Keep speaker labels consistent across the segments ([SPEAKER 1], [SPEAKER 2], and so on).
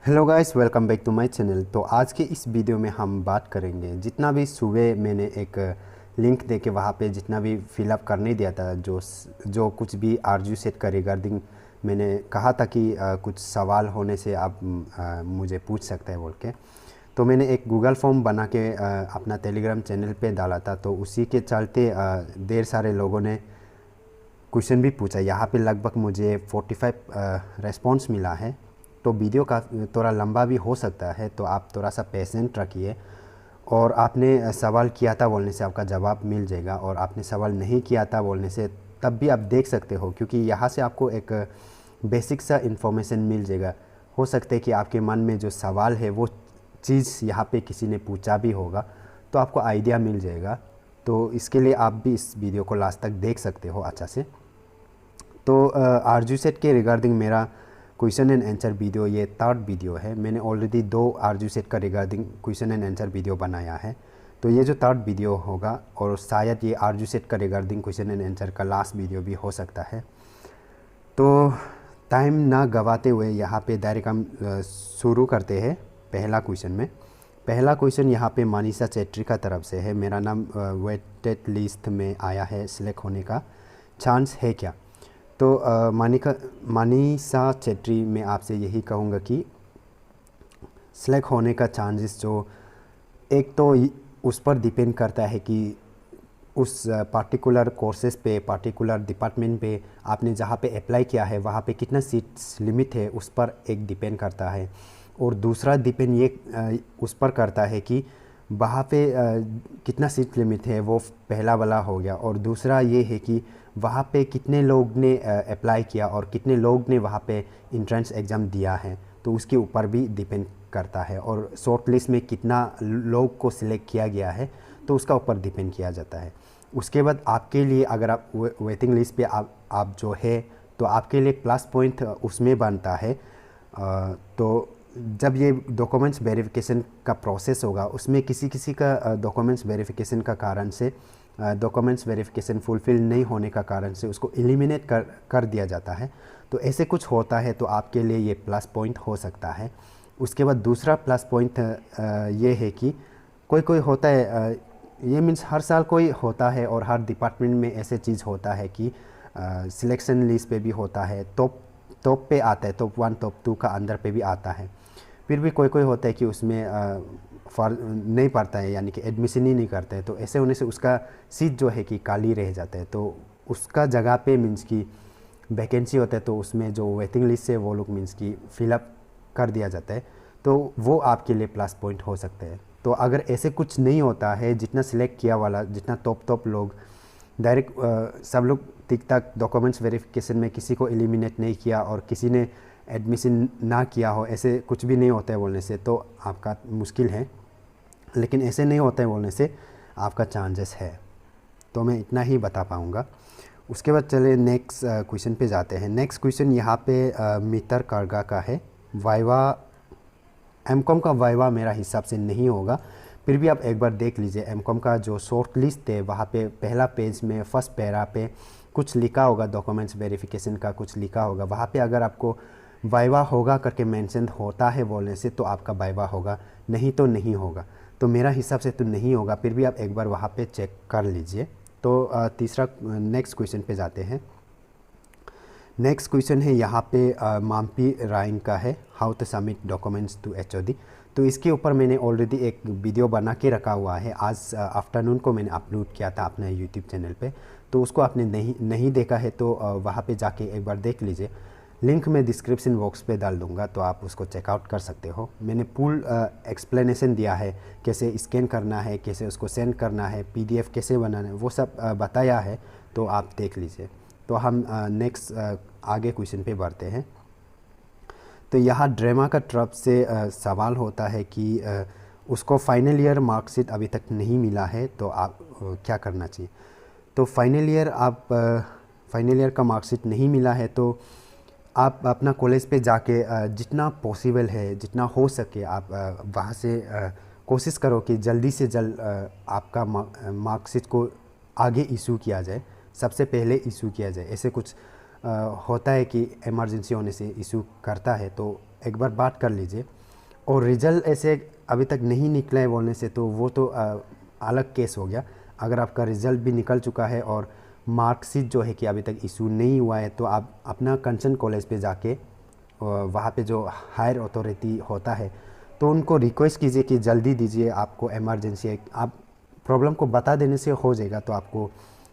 [SPEAKER 1] Hello guys, welcome back to my channel. तो आज के इस वीडियो में हम बात करेंगे, जितना भी सुबह मैंने एक लिंक दे के वहाँ पे जितना भी फिलअप करने दिया था, जो कुछ भी आरजू सेट का रिगार्डिंग मैंने कहा था कि कुछ सवाल होने से आप मुझे पूछ सकते हैं बोल के। तो मैंने एक गूगल फॉर्म बना के अपना टेलीग्राम चैनल पे डाला था। तो उसी के चलते ढेर सारे लोगों ने क्वेश्चन भी पूछा। यहाँ पे लगभग मुझे 45 रेस्पॉन्स मिला है। तो वीडियो का थोड़ा लंबा भी हो सकता है, तो आप थोड़ा सा पेशेंट रखिए। और आपने सवाल किया था बोलने से आपका जवाब मिल जाएगा, और आपने सवाल नहीं किया था बोलने से तब भी आप देख सकते हो, क्योंकि यहाँ से आपको एक बेसिक सा इन्फॉर्मेशन मिल जाएगा। हो सकता है कि आपके मन में जो सवाल है वो चीज़ यहाँ पे किसी ने पूछा भी होगा, तो आपको आइडिया मिल जाएगा। तो इसके लिए आप भी इस वीडियो को लास्ट तक देख सकते हो अच्छा से। तो आरजू सेट के रिगार्डिंग मेरा क्वेश्चन एंड आंसर वीडियो ये थर्ड वीडियो है। मैंने ऑलरेडी 2 आरजू सेट का regarding question and answer video बनाया है। तो ये जो थर्ड वीडियो होगा, और शायद ये आरजू सेट का रिगार्डिंग क्वेश्चन एंड आंसर का लास्ट वीडियो भी हो सकता है। तो टाइम ना गवाते हुए यहाँ पे डायरेक्ट हम शुरू करते हैं पहला क्वेश्चन में। पहला क्वेश्चन यहाँ पे मनीषा चेत्री का तरफ से है। मेरा नाम वेटेड लिस्ट में आया है, सिलेक्ट होने का चांस है क्या? तो मनीषा चेत्री, मैं आपसे यही कहूँगा कि सिलेक्ट होने का चांसेस जो एक तो उस पर डिपेंड करता है कि उस पार्टिकुलर कोर्सेज पे, पार्टिकुलर डिपार्टमेंट पे आपने जहाँ पे अप्लाई किया है वहाँ पे कितना सीट्स लिमिट है, उस पर एक डिपेंड करता है। और दूसरा डिपेंड ये उस पर करता है कि वहाँ पे कितना सीट लिमिट है, वो पहला वाला हो गया। और दूसरा ये है कि वहाँ पे कितने लोग ने अप्लाई किया और कितने लोग ने वहाँ पे इंट्रेंस एग्ज़ाम दिया है, तो उसके ऊपर भी डिपेंड करता है। और शॉर्ट लिस्ट में कितना लोग को सिलेक्ट किया गया है, तो उसका ऊपर डिपेंड किया जाता है। उसके बाद आपके लिए, अगर आप वेटिंग लिस्ट पे आप जो है, तो आपके लिए प्लस पॉइंट उसमें बनता है। तो जब ये डॉक्यूमेंट्स वेरिफिकेशन का प्रोसेस होगा, उसमें किसी किसी का डॉक्यूमेंट्स वेरिफिकेशन का कारण से, डॉक्यूमेंट्स वेरिफिकेशन फुलफ़िल नहीं होने का कारण से उसको एलिमिनेट कर दिया जाता है। तो ऐसे कुछ होता है, तो आपके लिए ये प्लस पॉइंट हो सकता है। उसके बाद दूसरा प्लस पॉइंट ये है कि कोई कोई होता है, ये मीन्स हर साल कोई होता है, और हर डिपार्टमेंट में ऐसे चीज़ होता है कि सिलेक्शन लिस्ट पे भी होता है, टॉप पे आता है, टॉप 1 टॉप 2 का अंदर पे भी आता है। फिर भी कोई कोई होता है कि उसमें नहीं पड़ता है, यानी कि एडमिशन ही नहीं करते हैं। तो ऐसे होने से उसका सीट जो है कि खाली रह जाता है। तो उसका जगह पे मीन्स की वैकेंसी होता है, तो उसमें जो वेटिंग लिस्ट से वो लोग मीन्स की फिलअप कर दिया जाता है। तो वो आपके लिए प्लस पॉइंट हो सकते हैं। तो अगर ऐसे कुछ नहीं होता है, जितना सिलेक्ट किया वाला, जितना टॉप लोग डायरेक्ट सब लोग ठीक ठाक डॉक्यूमेंट्स वेरिफिकेशन में किसी को एलिमिनेट नहीं किया और किसी ने एडमिशन ना किया हो, ऐसे कुछ भी नहीं होता है बोलने से, तो आपका मुश्किल है। लेकिन ऐसे नहीं होता है बोलने से आपका चांसेस है। तो मैं इतना ही बता पाऊँगा। उसके बाद चले नेक्स्ट क्वेश्चन पे जाते हैं। नेक्स्ट क्वेश्चन यहाँ पे मितर कार्गा का है। वाइवा, एमकॉम का वाइवा मेरा हिसाब से नहीं होगा, फिर भी आप एक बार देख लीजिए। एमकॉम का जो शॉर्ट लिस्ट है, वहाँ पे पहला पेज में फर्स्ट पैरा पे कुछ लिखा होगा, डॉक्यूमेंट्स वेरिफिकेशन का कुछ लिखा होगा। वहाँ पे अगर आपको वाइवा होगा करके मेंशन होता है बोलने से, तो आपका वाइवा होगा, नहीं तो नहीं होगा। तो मेरा हिसाब से तो नहीं होगा, फिर भी आप एक बार वहाँ पे चेक कर लीजिए। तो तीसरा नेक्स्ट क्वेश्चन पे जाते हैं। नेक्स्ट क्वेश्चन है यहाँ पे माम्पी राइन का है, how to submit documents to HOD. तो इसके ऊपर मैंने ऑलरेडी एक वीडियो बना के रखा हुआ है। आज आफ्टरनून को मैंने अपलोड किया था अपने यूट्यूब चैनल पे। तो उसको आपने नहीं देखा है तो वहाँ पे जाके एक बार देख लीजिए। लिंक मैं डिस्क्रिप्शन बॉक्स पे डाल दूंगा, तो आप उसको चेकआउट कर सकते हो। मैंने फुल एक्सप्लेनेशन दिया है, कैसे स्कैन करना है, कैसे उसको सेंड करना है, पीडीएफ कैसे बनाना है, वो सब बताया है। तो आप देख लीजिए। तो हम नेक्स्ट आगे क्वेश्चन पे बढ़ते हैं। तो यहाँ ड्रामा का तरफ से सवाल होता है कि उसको फाइनल ईयर मार्कशीट अभी तक नहीं मिला है, तो आप क्या करना चाहिए? तो फाइनल ईयर का मार्कशीट नहीं मिला है, तो आप अपना कॉलेज पे जाके जितना पॉसिबल है, जितना हो सके, आप वहाँ से कोशिश करो कि जल्दी से जल्द आपका मार्कशीट को आगे इशू किया जाए, सबसे पहले इशू किया जाए। ऐसे कुछ होता है कि इमरजेंसी होने से इशू करता है, तो एक बार बात कर लीजिए। और रिज़ल्ट ऐसे अभी तक नहीं निकला है बोलने से तो वो तो अलग केस हो गया। अगर आपका रिज़ल्ट भी निकल चुका है और मार्कशीट जो है कि अभी तक इशू नहीं हुआ है, तो आप अपना कंसर्न कॉलेज पे जाके वहाँ पे जो हायर अथॉरिटी होता है तो उनको रिक्वेस्ट कीजिए कि जल्दी दीजिए, आपको इमरजेंसी है। आप प्रॉब्लम को बता देने से हो जाएगा, तो आपको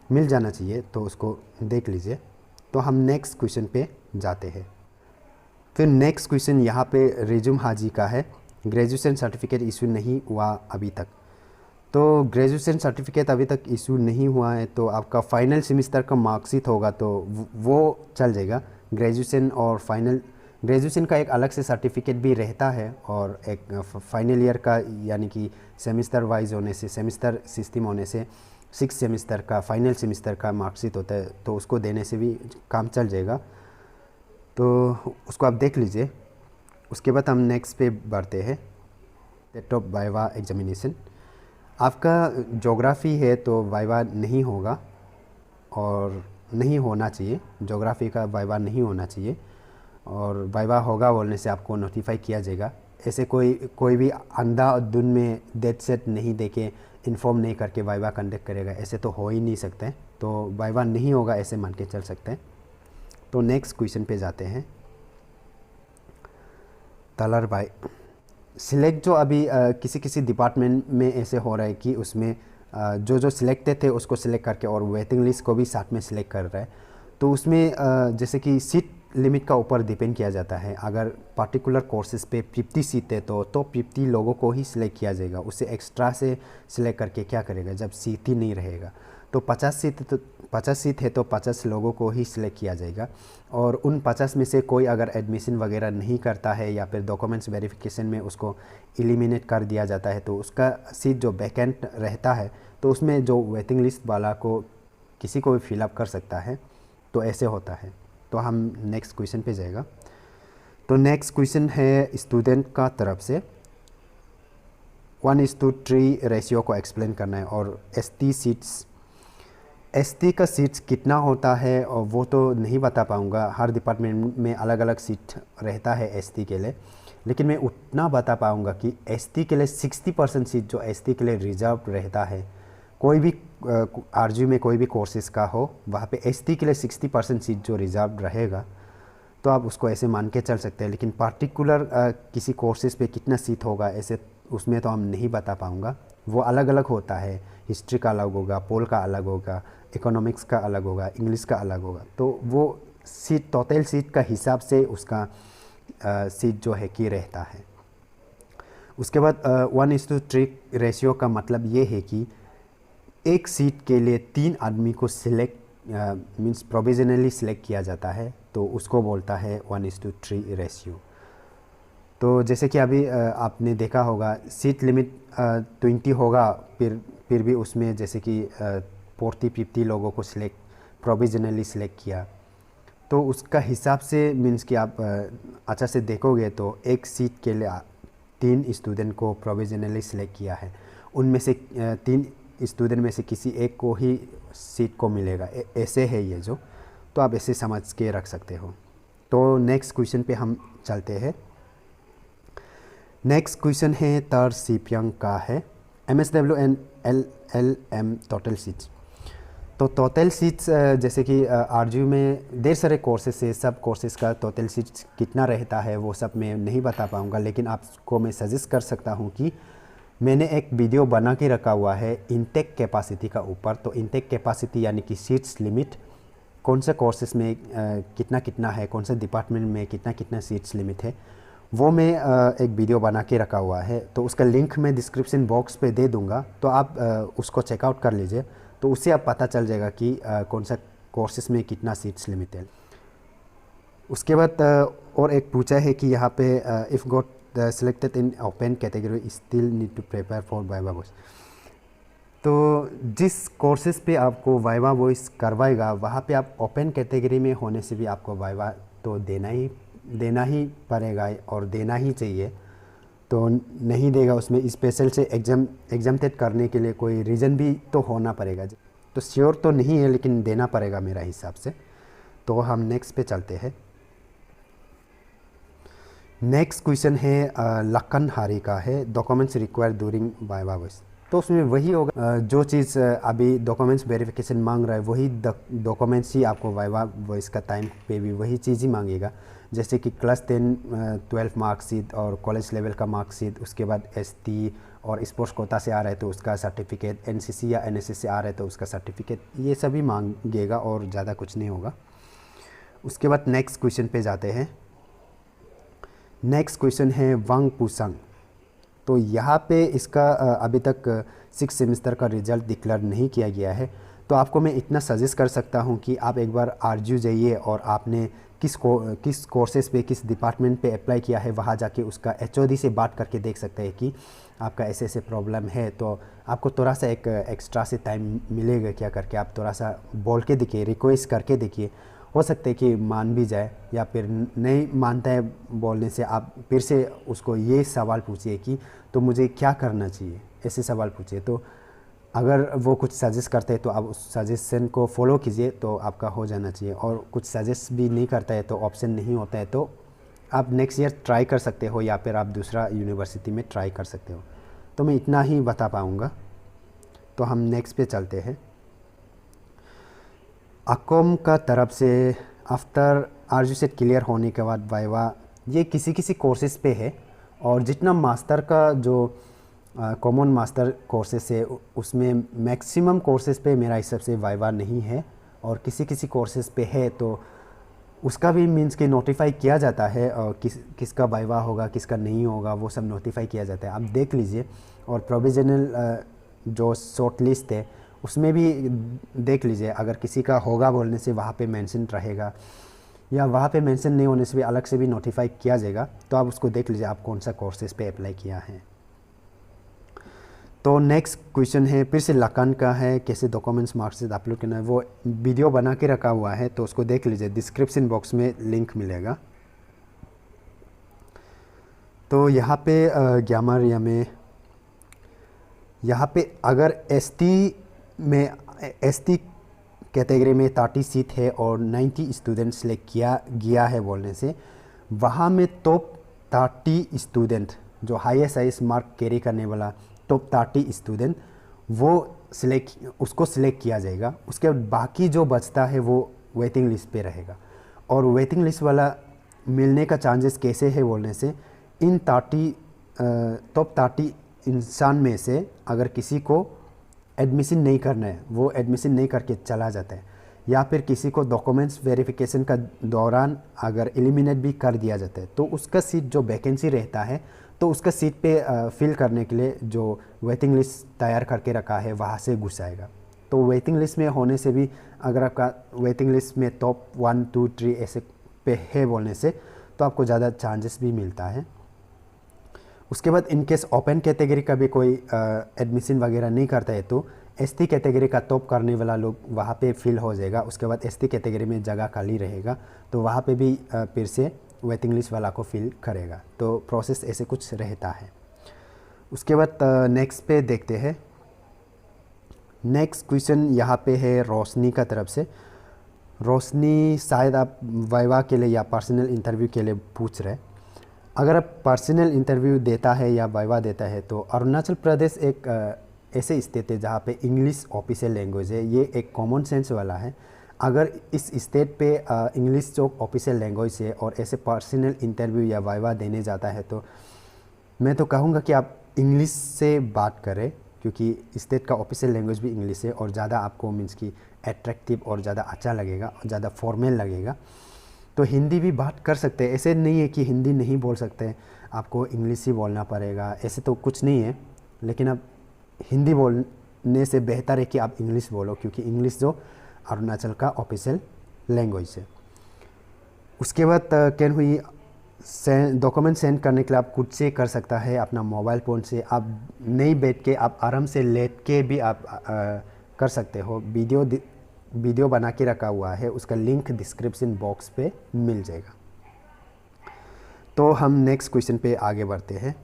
[SPEAKER 1] मिल जाना चाहिए, तो उसको देख लीजिए। तो हम नेक्स्ट क्वेश्चन पे जाते हैं। फिर नेक्स्ट क्वेश्चन यहाँ पे रिज्यूम हाजी का है। ग्रेजुएशन सर्टिफिकेट इशू नहीं हुआ अभी तक। तो ग्रेजुएशन सर्टिफिकेट अभी तक इशू नहीं हुआ है तो आपका फाइनल सेमेस्टर का मार्कशीट होगा तो वो चल जाएगा। ग्रेजुएशन और फाइनल, ग्रेजुएशन का एक अलग से सर्टिफिकेट भी रहता है और एक फाइनल ईयर का, यानी कि सेमेस्टर वाइज होने से, सेमेस्टर सिस्टम होने से 6 सेमेस्टर का फाइनल सेमेस्टर का मार्कशीट होता है, तो उसको देने से भी काम चल जाएगा। तो उसको आप देख लीजिए। उसके बाद हम नेक्स्ट पे बढ़ते हैं, सेट ऑफ वाइवा एग्जामिनेशन। आपका ज्योग्राफी है तो वाइवा नहीं होगा और नहीं होना चाहिए, ज्योग्राफी का वाइवा नहीं होना चाहिए। और वाइवा होगा बोलने से आपको नोटिफाई किया जाएगा। ऐसे कोई भी अंधा धुन में डेट सेट नहीं देके इन्फॉर्म नहीं करके वाइवा कंडक्ट करेगा, ऐसे तो हो ही नहीं सकते। तो वाइवा नहीं होगा ऐसे मान के चल सकते हैं। तो नेक्स्ट क्वेश्चन पे जाते हैं। तलर भाई सिलेक्ट जो अभी किसी किसी डिपार्टमेंट में ऐसे हो रहा है कि उसमें जो सिलेक्टेड थे उसको सिलेक्ट करके और वेटिंग लिस्ट को भी साथ में सिलेक्ट कर रहा है। तो उसमें जैसे कि सीट लिमिट का ऊपर डिपेंड किया जाता है। अगर पर्टिकुलर कोर्सेज पे 50 सीट है तो 50 लोगों को ही सिलेक्ट किया जाएगा। उससे एक्स्ट्रा से सिलेक्ट करके क्या करेगा जब सीट ही नहीं रहेगा। तो 50 सीट है तो 50 लोगों को ही सिलेक्ट किया जाएगा। और उन 50 में से कोई अगर एडमिशन वगैरह नहीं करता है या फिर डॉक्यूमेंट्स वेरिफिकेशन में उसको एलिमिनेट कर दिया जाता है तो उसका सीट जो वैकेंट रहता है तो उसमें जो वेटिंग लिस्ट वाला को किसी को भी फिलअप कर सकता है। तो ऐसे होता है। तो हम नेक्स्ट क्वेश्चन पे जाएगा। तो नेक्स्ट क्वेश्चन है स्टूडेंट का तरफ से 1:3 रेशियो को एक्सप्लेन करना है। और एसटी का सीट्स कितना होता है और वो तो नहीं बता पाऊँगा, हर डिपार्टमेंट में अलग अलग सीट रहता है एसटी के लिए। लेकिन मैं उतना बता पाऊँगा कि एसटी के लिए 60% सीट जो एसटी के लिए रिजर्व रहता है, कोई भी आरजू में कोई भी कोर्सेज का हो वहाँ पे एसटी के लिए 60% सीट जो रिजर्व रहेगा, तो आप उसको ऐसे मान के चल सकते हैं। लेकिन पार्टिकुलर किसी कोर्सेज पे कितना सीट होगा ऐसे उसमें तो हम नहीं बता पाऊँगा, वो अलग अलग होता है। हिस्ट्री का अलग होगा, पोल का अलग होगा, इकोनॉमिक्स का अलग होगा, इंग्लिश का अलग होगा। तो वो सीट टोटल सीट का हिसाब से उसका सीट जो है कि रहता है। उसके बाद 1:3 रेशियो का मतलब ये है कि एक सीट के लिए 3 आदमी को सिलेक्ट मीन्स प्रोविजनली सिलेक्ट किया जाता है, तो उसको बोलता है 1:3 रेशियो। तो जैसे कि अभी आपने देखा होगा सीट लिमिट 20 होगा, फिर भी उसमें जैसे कि 40-50 लोगों को सिलेक्ट प्रोविजनली सिलेक्ट किया, तो उसका हिसाब से मीन्स कि आप अच्छा से देखोगे तो एक सीट के लिए 3 स्टूडेंट को प्रोविजनली सिलेक्ट किया है। उनमें से 3 स्टूडेंट में से किसी एक को ही सीट को मिलेगा, ऐसे है ये जो। तो आप ऐसे समझ के रख सकते हो। तो नेक्स्ट क्वेश्चन पे हम चलते हैं। नेक्स्ट क्वेश्चन है तर सीपियंग का है, MSW and LLM total seats. तो टोटल सीट्स जैसे कि आरजू में ढेर सारे कोर्सेस है, सब कोर्सेस का टोटल सीट्स कितना रहता है वो सब मैं नहीं बता पाऊँगा। लेकिन आपको मैं सजेस्ट कर सकता हूँ कि मैंने एक वीडियो बना के रखा हुआ है इनटेक कैपेसिटी का ऊपर। तो इनटेक कैपेसिटी यानी कि सीट्स लिमिट कौन से कोर्सेस में कितना कितना है, कौन से डिपार्टमेंट में कितना कितना सीट्स लिमिट है, वो मैं एक वीडियो बना के रखा हुआ है। तो उसका लिंक मैं डिस्क्रिप्शन बॉक्स पे दे दूंगा, तो आप उसको चेकआउट कर लीजिए। तो उससे आप पता चल जाएगा कि कौन सा कोर्सेस में कितना सीट्स लिमिट है। उसके बाद और एक पूछा है कि यहाँ पे if got selected in open category still need to prepare for viva voice। तो जिस कोर्सेज पे आपको वाइवा वॉइस करवाएगा वहाँ पे आप ओपन कैटेगरी में होने से भी आपको वाइवा तो देना ही पड़ेगा और देना ही चाहिए। तो नहीं देगा उसमें स्पेशल से एग्जामटेड करने के लिए कोई रीज़न भी तो होना पड़ेगा। तो श्योर तो नहीं है लेकिन देना पड़ेगा मेरा हिसाब से। तो हम नेक्स्ट पे चलते हैं। नेक्स्ट क्वेश्चन है लखन हारी का है, documents require during viva voice. तो उसमें वही होगा जो चीज़ अभी डॉक्यूमेंट्स वेरिफिकेशन मांग रहा है वही डॉक्यूमेंट्स ही आपको वाइवा वॉइस का टाइम पे भी वही चीज़ ही मांगेगा। जैसे कि क्लास 10 12 मार्कशीट और कॉलेज लेवल का मार्कशीट, उसके बाद एसटी और स्पोर्ट्स कोटा से आ रहा है तो उसका सर्टिफिकेट, एनसीसी या एनएसएस से आ रहा है तो उसका सर्टिफिकेट, ये सभी मांगेगा और ज़्यादा कुछ नहीं होगा। उसके बाद नेक्स्ट क्वेश्चन पे जाते हैं। नेक्स्ट क्वेश्चन है वांग पुसंग। तो यहाँ पे इसका अभी तक 6 सेमेस्टर का रिज़ल्ट डिक्लेयर नहीं किया गया है। तो आपको मैं इतना सजेस्ट कर सकता हूँ कि आप एक बार आरजू जाइए और आपने किस कोर्सेज़ पे, किस डिपार्टमेंट पे अप्लाई किया है, वहाँ जाके उसका एचओडी से बात करके देख सकते हैं कि आपका ऐसे ऐसे प्रॉब्लम है। तो आपको थोड़ा सा एक एक्स्ट्रा से टाइम मिलेगा, क्या करके आप थोड़ा सा बोल के देखिए, रिक्वेस्ट करके देखिए, हो सकता है कि मान भी जाए, या फिर नहीं मानता है बोलने से आप फिर से उसको ये सवाल पूछिए कि तो मुझे क्या करना चाहिए, ऐसे सवाल पूछिए। तो अगर वो कुछ सजेस्ट करते हैं तो आप उस सजेशन को फॉलो कीजिए तो आपका हो जाना चाहिए। और कुछ सजेस्ट भी नहीं करता है तो ऑप्शन नहीं होता है तो आप नेक्स्ट ईयर ट्राई कर सकते हो, या फिर आप दूसरा यूनिवर्सिटी में ट्राई कर सकते हो। तो मैं इतना ही बता पाऊँगा। तो हम नेक्स्ट पे चलते हैं। अकोम का तरफ से आफ्टर आरजू सेट क्लियर होने के बाद वाइवा, ये किसी किसी कोर्सेज़ पे है, और जितना मास्टर का जो कॉमन मास्टर कोर्सेस है उसमें मैक्सिमम कोर्सेज़ पे मेरा हिसाब से वाइवा नहीं है, और किसी किसी कोर्सेज़ पे है तो उसका भी मीन्स कि नोटिफाई किया जाता है, और किसका वाइवा होगा किसका नहीं होगा वो सब नोटिफाई किया जाता है, आप देख लीजिए। और प्रोविजनल जो शॉर्ट लिस्ट है उसमें भी देख लीजिए, अगर किसी का होगा बोलने से वहाँ पे मेंशन रहेगा, या वहाँ पे मेंशन नहीं होने से भी अलग से भी नोटिफाई किया जाएगा। तो आप उसको देख लीजिए आप कौन सा कोर्सेज पे अप्लाई किया है। तो नेक्स्ट क्वेश्चन है फिर से लखन का है, कैसे डॉक्यूमेंट्स मार्कशीट अपलोड करना है, वो वीडियो बना के रखा हुआ है तो उसको देख लीजिए, डिस्क्रिप्शन बॉक्स में लिंक मिलेगा। तो यहाँ पे ग्यामरिया में यहाँ पे अगर एसटी कैटेगरी में 30 सीट है और 90 स्टूडेंट सेलेक्ट किया गया है बोलने से, वहाँ में टॉप 30 स्टूडेंट जो हाईएस्ट मार्क कैरी करने वाला टॉप 30 स्टूडेंट वो उसको सिलेक्ट किया जाएगा। उसके बाद बाकी जो बचता है वो वेटिंग लिस्ट पे रहेगा, और वेटिंग लिस्ट वाला मिलने का चांसेस कैसे है बोलने से, इन टॉप 30 इंसान में से अगर किसी को एडमिशन नहीं करना है, वो एडमिशन नहीं करके चला जाता है, या फिर किसी को डॉक्यूमेंट्स वेरिफिकेशन का दौरान अगर एलिमिनेट भी कर दिया जाता है तो उसका सीट जो वैकेंसी रहता है तो उसका सीट पे फिल करने के लिए जो वेटिंग लिस्ट तैयार करके रखा है वहाँ से घुस आएगा। तो वेटिंग लिस्ट में होने से भी अगर आपका वेटिंग लिस्ट में टॉप 1 2 3 ऐसे पे है बोलने से तो आपको ज़्यादा चांसेस भी मिलता है। उसके बाद इनकेस ओपन कैटेगरी का भी कोई एडमिशन वगैरह नहीं करता है तो एसटी कैटेगरी का टॉप करने वाला लोग वहाँ पे फिल हो जाएगा। उसके बाद एसटी कैटेगरी में जगह खाली रहेगा तो वहाँ पे भी फिर से वेटिंग लिस्ट वाला को फिल करेगा। तो प्रोसेस ऐसे कुछ रहता है। उसके बाद नेक्स्ट पे देखते हैं। नेक्स्ट क्वेश्चन यहाँ पे है रोशनी का तरफ से। रोशनी शायद आप वाइवा के लिए या पर्सनल इंटरव्यू के लिए पूछ रहे। अगर आप पर्सनल इंटरव्यू देता है या वाइवा देता है तो अरुणाचल प्रदेश एक ऐसे स्टेट है जहाँ पे इंग्लिश ऑफिशियल लैंग्वेज है। ये एक कॉमन सेंस वाला है। अगर इस स्टेट पे इंग्लिश जो ऑफिशियल लैंग्वेज है और ऐसे पर्सनल इंटरव्यू या वाइवा देने जाता है तो मैं तो कहूँगा कि आप इंग्लिश से बात करें, क्योंकि स्टेट का ऑफिशियल लैंग्वेज भी इंग्लिश है और ज़्यादा आपको मीन्स की एट्रैक्टिव और ज़्यादा अच्छा लगेगा और ज़्यादा फॉर्मल लगेगा। तो हिंदी भी बात कर सकते हैं, ऐसे नहीं है कि हिंदी नहीं बोल सकते, आपको इंग्लिश ही बोलना पड़ेगा, ऐसे तो कुछ नहीं है। लेकिन अब हिंदी बोलने से बेहतर है कि आप इंग्लिश बोलो, क्योंकि इंग्लिश जो अरुणाचल का ऑफिशियल लैंग्वेज है। उसके बाद कैन हुई डॉक्यूमेंट सेंड करने के लिए आप खुद से कर सकता है अपना मोबाइल फ़ोन से। आप नहीं बैठ के, आप आराम से लेट के भी आप कर सकते हो। वीडियो बना के रखा हुआ है, उसका लिंक डिस्क्रिप्शन बॉक्स पे मिल जाएगा। तो हम नेक्स्ट क्वेश्चन पे आगे बढ़ते हैं।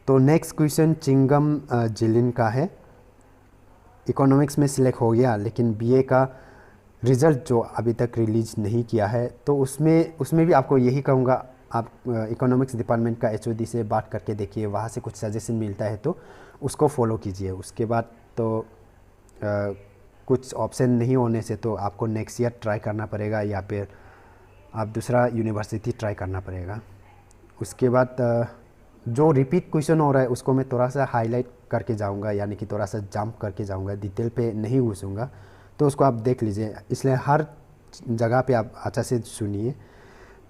[SPEAKER 1] तो नेक्स्ट क्वेश्चन चिंगम जिलिन का है। इकोनॉमिक्स में सिलेक्ट हो गया लेकिन बीए का रिज़ल्ट जो अभी तक रिलीज़ नहीं किया है, तो उसमें भी आपको यही कहूँगा, आप इकोनॉमिक्स डिपार्टमेंट का एचओडी से बात करके देखिए, वहाँ से कुछ सजेशन मिलता है तो उसको फॉलो कीजिए। उसके बाद तो कुछ ऑप्शन नहीं होने से तो आपको नेक्स्ट ईयर ट्राई करना पड़ेगा या फिर आप दूसरा यूनिवर्सिटी ट्राई करना पड़ेगा। उसके बाद जो रिपीट क्वेश्चन हो रहा है उसको मैं थोड़ा सा हाईलाइट करके जाऊंगा, यानी कि थोड़ा सा जंप करके जाऊंगा, डिटेल पे नहीं घुसूंगा, तो उसको आप देख लीजिए। इसलिए हर जगह पे आप अच्छा से सुनिए।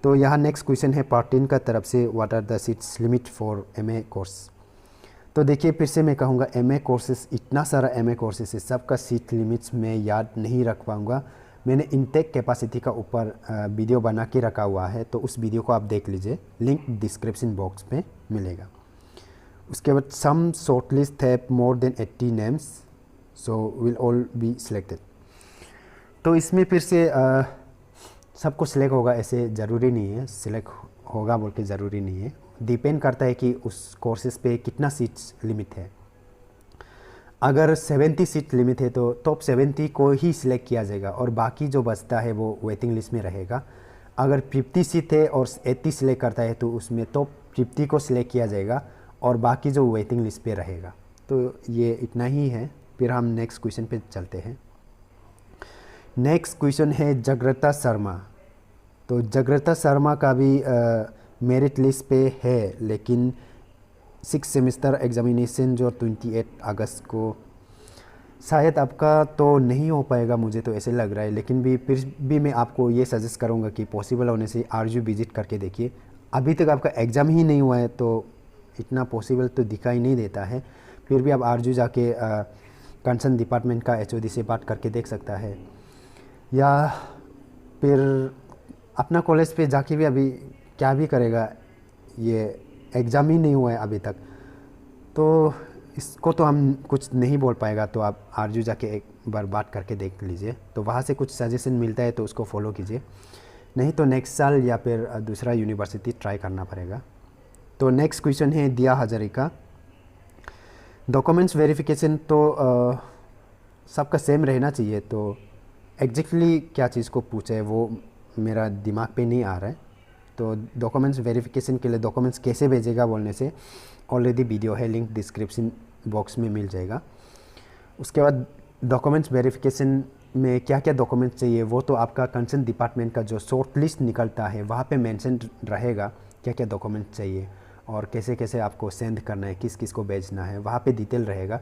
[SPEAKER 1] तो यहाँ नेक्स्ट क्वेश्चन है पार्ट 10 का तरफ से, what are the seats limit for MA course. तो देखिए फिर से मैं कहूँगा, एमए कोर्सेज, इतना सारा एमए कोर्सेज है, सबका सीट लिमिट्स मैं याद नहीं रख पाऊँगा। मैंने इनटेक कैपेसिटी का ऊपर वीडियो बना के रखा हुआ है, तो उस वीडियो को आप देख लीजिए, लिंक डिस्क्रिप्शन बॉक्स में मिलेगा। उसके बाद सम शॉर्ट लिस्ट है more than 80 names, so will all be selected. तो इसमें फिर से सबको सिलेक्ट होगा ऐसे ज़रूरी नहीं है, सिलेक्ट होगा बोल के ज़रूरी नहीं है, डिपेंड करता है कि उस कोर्सेज पे कितना सीट्स लिमिट है। अगर 70 सीट लिमिट है तो टॉप 70 को ही सिलेक्ट किया जाएगा और बाकी जो बचता है वो वेटिंग लिस्ट में रहेगा। अगर 50 सीट है और 80 सिलेक्ट करता है तो उसमें टॉप 50 को सिलेक्ट किया जाएगा और बाकी जो वेटिंग लिस्ट पे रहेगा। तो ये इतना ही है। फिर हम नेक्स्ट क्वेश्चन पे चलते हैं। नेक्स्ट क्वेश्चन है जगृता शर्मा। तो जगृता शर्मा का भी मेरिट लिस्ट पे है, लेकिन 6 सेमेस्टर एग्जामिनेशन जो 28 अगस्त को, शायद आपका तो नहीं हो पाएगा, मुझे तो ऐसे लग रहा है। लेकिन भी फिर भी मैं आपको ये सजेस्ट करूँगा कि पॉसिबल होने से आरजू विजिट करके देखिए। अभी तक आपका एग्ज़ाम ही नहीं हुआ है तो इतना पॉसिबल तो दिखाई नहीं देता है। फिर भी आप आरजू जाके कंसर्न डिपार्टमेंट का एचओडी से बात करके देख सकता है, या फिर अपना कॉलेज पे जाके भी अभी क्या भी करेगा, ये एग्ज़ाम ही नहीं हुआ है अभी तक, तो इसको तो हम कुछ नहीं बोल पाएगा। तो आप आरजू जाके एक बार बात करके देख लीजिए, तो वहाँ से कुछ सजेशन मिलता है तो उसको फॉलो कीजिए, नहीं तो नेक्स्ट साल या फिर दूसरा यूनिवर्सिटी ट्राई करना पड़ेगा। तो नेक्स्ट क्वेश्चन है दिया हजारिका। डॉक्यूमेंट्स वेरिफिकेशन तो सबका सेम रहना चाहिए, तो एग्जैक्टली क्या चीज़ को पूछे है वो मेरा दिमाग पे नहीं आ रहा है। तो डॉक्यूमेंट्स वेरिफिकेशन के लिए डॉक्यूमेंट्स कैसे भेजेगा बोलने से ऑलरेडी वीडियो है, लिंक डिस्क्रिप्शन बॉक्स में मिल जाएगा। उसके बाद डॉक्यूमेंट्स वेरिफिकेशन में क्या क्या डॉक्यूमेंट्स चाहिए वो तो आपका कंसर्न डिपार्टमेंट का जो शॉर्ट लिस्ट निकलता है वहाँ पे मेंशन रहेगा क्या क्या डॉक्यूमेंट्स चाहिए और कैसे कैसे आपको सेंड करना है, किस किस को भेजना है, वहाँ पे डिटेल रहेगा।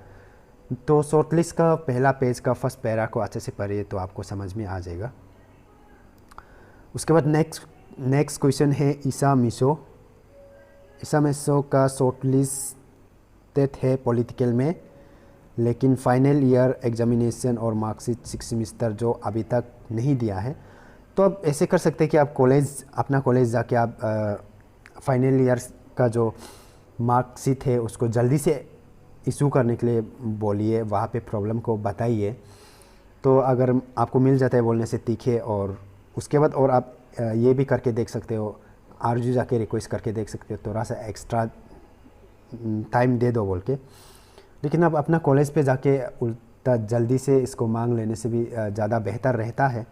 [SPEAKER 1] तो शॉर्ट लिस्ट का पहला पेज का फर्स्ट पैरा को अच्छे से पढ़िए तो आपको समझ में आ जाएगा। उसके बाद नेक्स्ट क्वेश्चन है ईसा मिसो। ईसा मिसो का शॉर्ट लिस्ट है पॉलिटिकल में, लेकिन फाइनल ईयर एग्जामिनेशन और मार्कशीट 6 सेमेस्टर जो अभी तक नहीं दिया है। तो अब ऐसे कर सकते हैं कि आप अपना कॉलेज जाके आप फाइनल ईयर का जो मार्कशीट है उसको जल्दी से इशू करने के लिए बोलिए, वहाँ पे प्रॉब्लम को बताइए। तो अगर आपको मिल जाता है बोलने से तीखे, और उसके बाद और आप ये भी करके देख सकते हो, आरजू जाके रिक्वेस्ट करके देख सकते हो, थोड़ा सा एक्स्ट्रा टाइम दे दो बोल के। लेकिन अब अपना कॉलेज पे जाके उल्टा जल्दी से इसको मांग लेने से भी ज़्यादा बेहतर रहता है।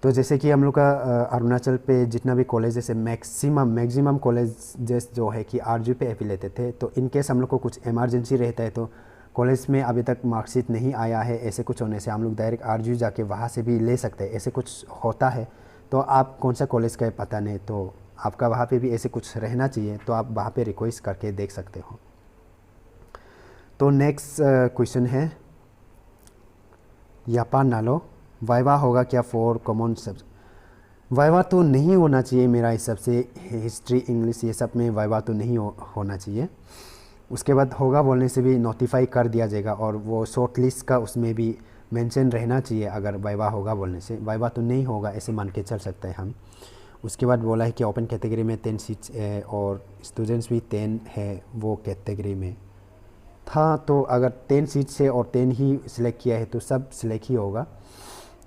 [SPEAKER 1] तो जैसे कि हम लोग का अरुणाचल पे जितना भी कॉलेजेस है, मैक्सिमम कॉलेजेस जो है कि आरजू पे एफिलेटेड थे। तो इन केस हम लोग को कुछ इमरजेंसी रहता है तो कॉलेज में अभी तक मार्कशीट नहीं आया है, ऐसे कुछ होने से हम लोग डायरेक्ट आरजू जाके वहाँ से भी ले सकते हैं, ऐसे कुछ होता है। तो आप कौन सा कॉलेज का है पता नहीं, तो आपका वहाँ पे भी ऐसे कुछ रहना चाहिए, तो आप वहाँ पे रिक्वेस्ट करके देख सकते हो। तो नेक्स्ट क्वेश्चन है यापा नालो, वाइवा होगा क्या फॉर कॉमन सब्जेक्ट? वाइवा तो नहीं होना चाहिए मेरा हिसाब से, हिस्ट्री इंग्लिश ये सब में वाइवा तो नहीं होना चाहिए। उसके बाद होगा बोलने से भी नोटिफाई कर दिया जाएगा और वो शॉर्ट लिस्ट का उसमें भी मेंशन रहना चाहिए। अगर वाइवा होगा बोलने से, वाइवा तो नहीं होगा ऐसे मान के चल सकते हैं हम। उसके बाद बोला है कि ओपन कैटेगरी में 10 सीट्स है और स्टूडेंट्स भी 10 है वो कैटेगरी में था। तो अगर 10 सीट्स है और 10 ही सिलेक्ट किया है तो सब सिलेक्ट ही होगा,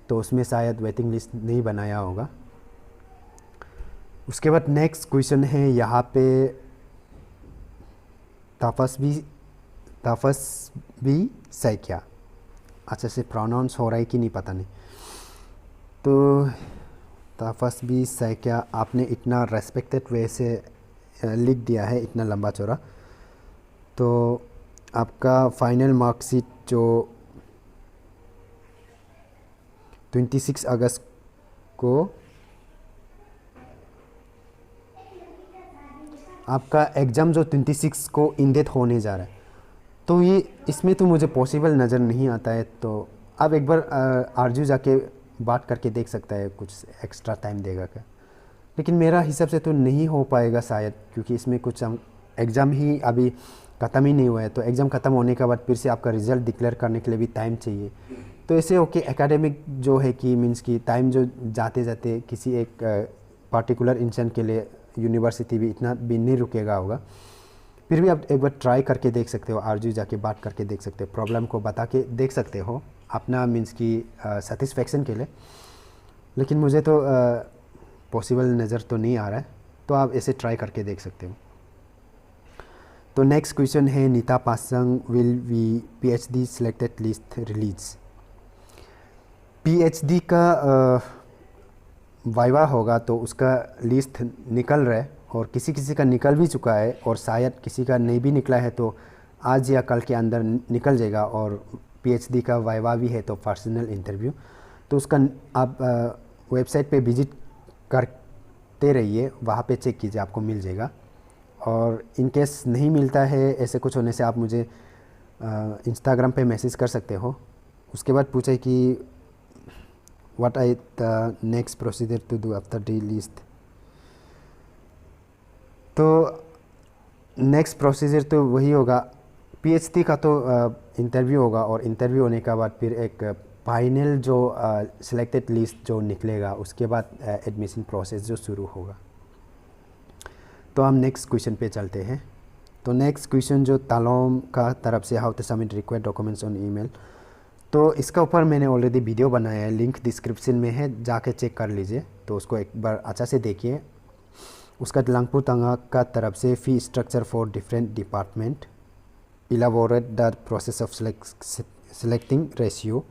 [SPEAKER 1] तो उसमें शायद वेटिंग लिस्ट नहीं बनाया होगा। उसके बाद नेक्स्ट क्वेश्चन है यहाँ पे तपस्वी सैक्या, अच्छा से प्रोनाउंस हो रहा है कि नहीं पता नहीं। तो ताफस बी सैकिया, आपने इतना रेस्पेक्टेड वे से लिख दिया है, इतना लंबा चौड़ा। तो आपका फाइनल मार्कशीट जो 26 अगस्त को आपका एग्ज़ाम जो 26 को इन डेट होने जा रहा है, तो ये इसमें तो मुझे पॉसिबल नज़र नहीं आता है। तो आप एक बार आरजू जाके बात करके देख सकता है, कुछ एक्स्ट्रा टाइम देगा क्या। लेकिन मेरा हिसाब से तो नहीं हो पाएगा शायद, क्योंकि इसमें कुछ एग्ज़ाम ही अभी ख़त्म ही नहीं हुआ है। तो एग्ज़ाम ख़त्म होने के बाद फिर से आपका रिज़ल्ट डिक्लेयर करने के लिए भी टाइम चाहिए। तो ऐसे ओके, एकेडमिक जो है कि मीन्स की टाइम जो जाते जाते किसी एक पार्टिकुलर इंसान के लिए यूनिवर्सिटी भी इतना भी नहीं रुकेगा होगा। फिर भी आप एक बार ट्राई करके देख सकते हो, आरजू जाके बात करके देख सकते हो, प्रॉब्लम को बता के देख सकते हो अपना मीन्स की सेटिस्फेक्शन के लिए। लेकिन मुझे तो पॉसिबल नज़र तो नहीं आ रहा है, तो आप ऐसे ट्राई करके देख सकते हो। तो नेक्स्ट क्वेश्चन है, Nita Pasang will we PhD selected list release. PhD का वाइवा होगा तो उसका लिस्ट निकल रहा है, और किसी किसी का निकल भी चुका है, और शायद किसी का नहीं भी निकला है तो आज या कल के अंदर निकल जाएगा। और पीएचडी का वाइवा भी है, तो पर्सनल इंटरव्यू, तो उसका आप वेबसाइट पे विजिट करते रहिए, वहाँ पे चेक कीजिए, आपको मिल जाएगा। और इन केस नहीं मिलता है, ऐसे कुछ होने से आप मुझे इंस्टाग्राम पे मैसेज कर सकते हो। उसके बाद पूछे कि what I the next procedure to do after the list. तो नेक्स्ट प्रोसीजर तो वही होगा, पीएचडी का तो इंटरव्यू होगा, और इंटरव्यू होने के बाद फिर एक फाइनल जो सिलेक्टेड लिस्ट जो निकलेगा, उसके बाद एडमिशन प्रोसेस जो शुरू होगा। तो हम नेक्स्ट क्वेश्चन पे चलते हैं। तो नेक्स्ट क्वेश्चन जो तालोम का तरफ से, how to submit required documents on email. तो इसका ऊपर मैंने ऑलरेडी वीडियो बनाया है, लिंक डिस्क्रिप्शन में है, जाके चेक कर लीजिए। तो उसको एक बार अच्छा से देखिए। उसका लंगपू तंगा का तरफ से fee structure for different department, elaborate the process of selecting ratio.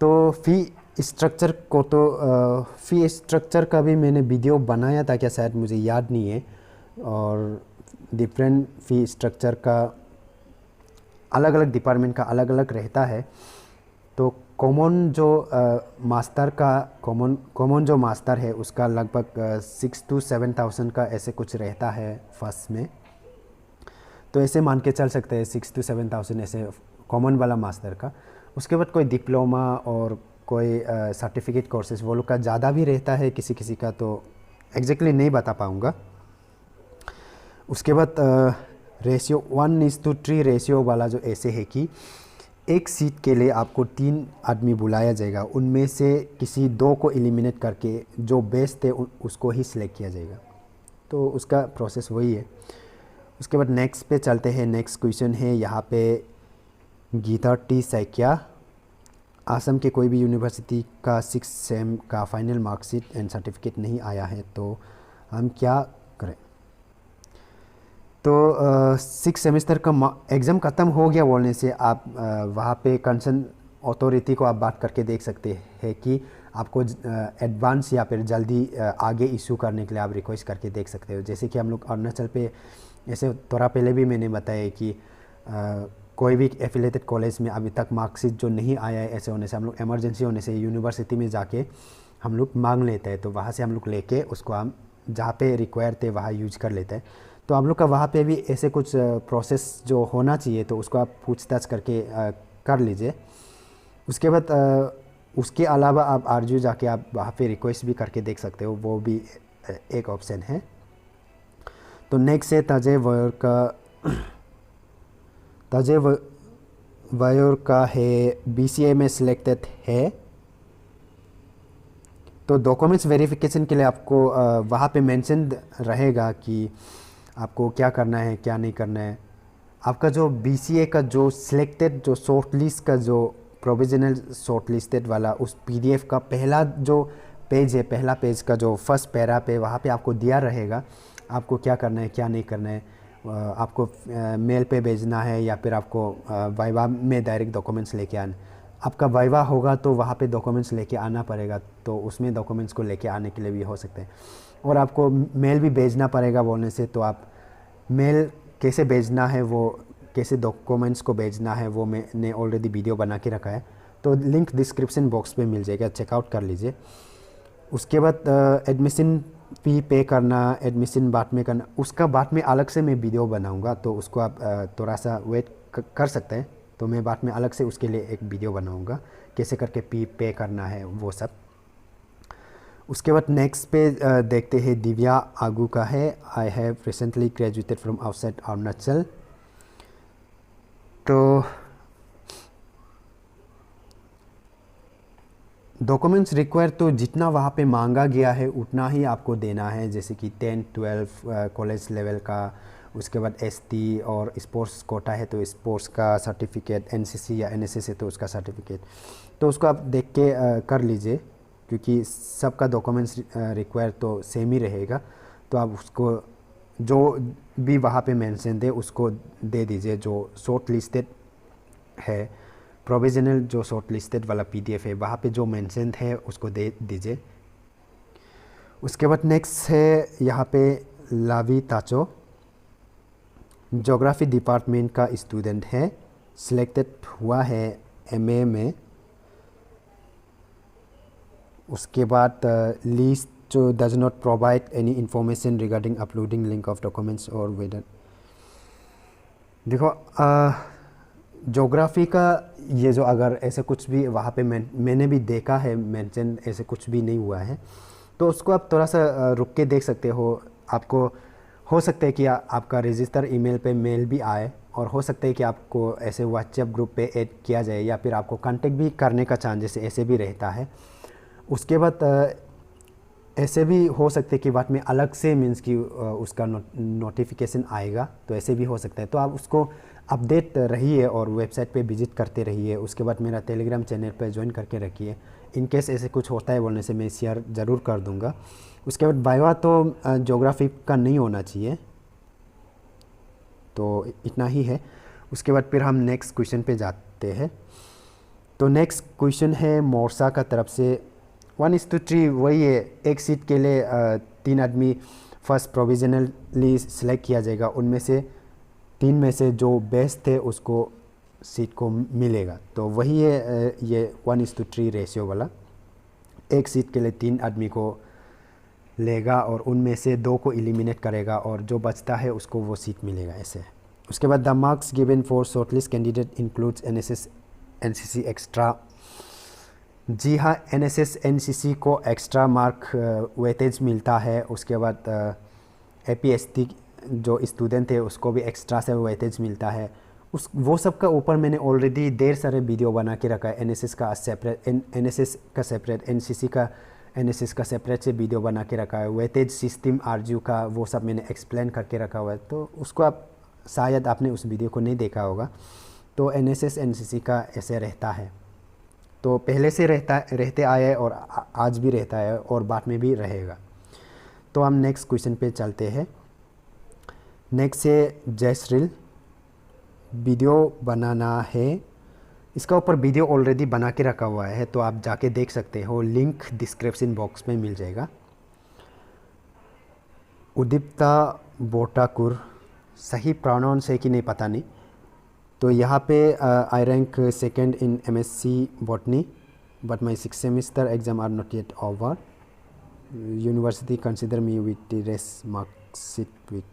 [SPEAKER 1] तो फ़ी स्ट्रक्चर को तो फ़ी स्ट्रक्चर का भी मैंने वीडियो बनाया था क्या, शायद मुझे याद नहीं है। और डिफरेंट फ़ी स्ट्रक्चर का अलग अलग डिपार्टमेंट का अलग अलग रहता है। तो कॉमन जो मास्टर का कॉमन जो मास्टर है उसका लगभग 6 to 7,000 का ऐसे कुछ रहता है फर्स्ट में। तो ऐसे मान के चल सकते हैं 6 to 7,000 ऐसे कॉमन वाला मास्टर का। उसके बाद कोई डिप्लोमा और कोई सर्टिफिकेट कोर्सेज वो लोग का ज़्यादा भी रहता है किसी किसी का, तो एग्जैक्टली नहीं बता पाऊँगा। उसके बाद रेशियो 1:3 रेशियो वाला जो ऐसे है कि एक सीट के लिए आपको 3 आदमी बुलाया जाएगा, उनमें से किसी 2 को एलिमिनेट करके जो बेस्ट है उसको ही सिलेक्ट किया जाएगा। तो उसका प्रोसेस वही है। उसके बाद नेक्स्ट पे चलते हैं। नेक्स्ट क्वेश्चन है यहाँ पे, गीता टी सैकिया, आसम के कोई भी यूनिवर्सिटी का 6 सेम का फाइनल मार्कशीट एंड सर्टिफिकेट नहीं आया है, तो हम क्या करें। तो 6 सेमेस्टर का एग्ज़ाम ख़त्म हो गया बोलने से आप वहाँ पे कंसर्न अथॉरिटी को आप बात करके देख सकते हैं कि आपको एडवांस या फिर जल्दी आगे इशू करने के लिए आप रिक्वेस्ट करके देख सकते हो। जैसे कि हम लोग अरुणाचल पे ऐसे थोड़ा पहले भी मैंने बताया कि कोई भी एफिलेटेड कॉलेज में अभी तक मार्कशीट जो नहीं आया है, ऐसे होने से हम लोग इमरजेंसी होने से यूनिवर्सिटी में जाके हम लोग मांग लेते हैं। तो वहाँ से हम लोग लेके उसको हम जहाँ पे रिक्वायर थे वहाँ यूज कर लेते हैं। तो आप लोग का वहाँ पे भी ऐसे कुछ प्रोसेस जो होना चाहिए, तो उसको आप पूछताछ करके कर लीजिए। उसके बाद उसके अलावा आप आरजू जाके आप वहाँ पे रिक्वेस्ट भी करके देख सकते हो, वो भी एक ऑप्शन है। तो नेक्स्ट है तजे वायोर का है बीसीए में सिलेक्टेड है। तो डॉक्यूमेंट्स वेरिफिकेशन के लिए आपको वहाँ पे मेंशन रहेगा कि आपको क्या करना है क्या नहीं करना है। आपका जो बीसीए का जो सिलेक्टेड जो शॉर्ट लिस्ट का जो प्रोविजनल शॉर्ट लिस्टेड वाला उस पीडीएफ का पहला जो पेज है, पहला पेज का जो फर्स्ट पैरा पे वहाँ पे आपको दिया रहेगा आपको क्या करना है क्या नहीं करना है। आपको मेल पे भेजना है या फिर आपको वाइवा में डायरेक्ट डॉक्यूमेंट्स लेके आना। आपका वाइवा होगा तो वहाँ पे डॉक्यूमेंट्स लेके आना पड़ेगा, तो उसमें डॉक्यूमेंट्स को लेके आने के लिए भी हो सकते हैं। और आपको मेल भी भेजना पड़ेगा बोलने से, तो आप मेल कैसे भेजना है, वो कैसे डॉक्यूमेंट्स को भेजना है, वो मैंने ऑलरेडी वीडियो बना के रखा है, तो लिंक डिस्क्रिप्शन बॉक्स पे मिल जाएगा, चेकआउट कर लीजिए। उसके बाद एडमिशन फ़ी पे करना, एडमिशन बाद में करना, उसका बाद में अलग से मैं वीडियो बनाऊंगा, तो उसको आप थोड़ा सा वेट कर सकते हैं। तो मैं बाद में अलग से उसके लिए एक वीडियो बनाऊंगा कैसे करके फ़ी पे करना है वो सब। उसके बाद नेक्स्ट पे देखते हैं, दिव्या आगू का है। I have recently graduated from outside Arunachal. तो डॉक्यूमेंट्स रिक्वायर तो जितना वहाँ पे मांगा गया है उतना ही आपको देना है, जैसे कि 10, 12 कॉलेज लेवल का। उसके बाद एसटी और स्पोर्ट्स कोटा है तो स्पोर्ट्स का सर्टिफिकेट, एनसीसी या एनएसएस है तो उसका सर्टिफिकेट, तो उसको आप देख के कर लीजिए, क्योंकि सबका डॉक्यूमेंट्स रिक्वायर तो सेम ही रहेगा। तो आप उसको जो भी वहाँ पे मेंशन दे उसको दे दीजिए। जो शॉर्ट लिस्टेड है, प्रोविजनल जो शॉर्ट लिस्टेड वाला पीडीएफ है, वहाँ पे जो मेंशन है उसको दे दीजिए। उसके बाद नेक्स्ट है यहाँ पे लावी ताचो, ज्योग्राफी डिपार्टमेंट का स्टूडेंट है, सिलेक्टेड हुआ है एमए में। उसके बाद लिस्ट जो does not provide any information regarding uploading link of documents और वेदर। देखो ज्योग्राफी का ये जो अगर ऐसे कुछ भी वहाँ पे मैंने भी देखा है मेंशन, ऐसे कुछ भी नहीं हुआ है, तो उसको आप थोड़ा सा रुक के देख सकते हो। आपको हो सकता है कि आपका रजिस्टर ईमेल पे मेल भी आए, और हो सकता है कि आपको ऐसे व्हाट्सएप ग्रुप पे ऐड किया जाए, या फिर आपको कांटेक्ट भी करने का चांसेस ऐसे भी रहता है। उसके बाद ऐसे भी हो सकते हैं कि बाद में अलग से मीन्स कि उसका नोटिफिकेशन आएगा, तो ऐसे भी हो सकता है। तो आप उसको अपडेट रहिए और वेबसाइट पे विजिट करते रहिए। उसके बाद मेरा टेलीग्राम चैनल पे ज्वाइन करके रखिए, इन केस ऐसे कुछ होता है बोलने से मैं शेयर ज़रूर कर दूंगा। उसके बाद वाइवा तो ज्योग्राफी का नहीं होना चाहिए, तो इतना ही है। उसके बाद फिर हम नेक्स्ट क्वेश्चन पे जाते हैं। तो नेक्स्ट क्वेश्चन है मोरसा का तरफ से, 1:3 वही है, एक सीट के लिए 3 आदमी फर्स्ट प्रोविजनली सिलेक्ट किया जाएगा, उनमें से 3 में से जो बेस्ट थे उसको सीट को मिलेगा। तो वही है ये 1:3 रेशियो वाला, एक सीट के लिए 3 आदमी को लेगा और उनमें से 2 को एलिमिनेट करेगा, और जो बचता है उसको वो सीट मिलेगा, ऐसे। उसके बाद the marks given for shortlist candidate includes NSS NCC extra. जी हाँ, एनएसएस एनसीसी को एक्स्ट्रा मार्क वेटेज मिलता है। उसके बाद एपीएसटी जो स्टूडेंट है उसको भी एक्स्ट्रा से वेटेज मिलता है। वो सब का ऊपर मैंने ऑलरेडी ढेर सारे वीडियो बना के रखा है। एनएसएस का सेपरेट, एनएसएस का सेपरेट, एनसीसी का एनएसएस का सेपरेट से वीडियो बना के रखा है। वेटेज सिस्टम आरजू का वो सब मैंने एक्सप्लेन करके रखा हुआ है, तो उसको आप शायद आपने उस वीडियो को नहीं देखा होगा। तो एनएसएस एनसीसी का ऐसे रहता है, तो पहले से रहते आए हैं और आज भी रहता है और बाद में भी रहेगा। तो हम नेक्स्ट क्वेश्चन पे चलते हैं। नेक्स्ट है जयश्रील, वीडियो बनाना है। इसका ऊपर वीडियो ऑलरेडी बना के रखा हुआ है, तो आप जाके देख सकते हो, लिंक डिस्क्रिप्शन बॉक्स में मिल जाएगा। उदीप्ता बोटाकुर, सही प्रोनाउंस है कि नहीं पता नहीं। तो यहाँ पे I rank second in MSc botany but my 6th semester exam are not yet over. University consider me with race marksheet with.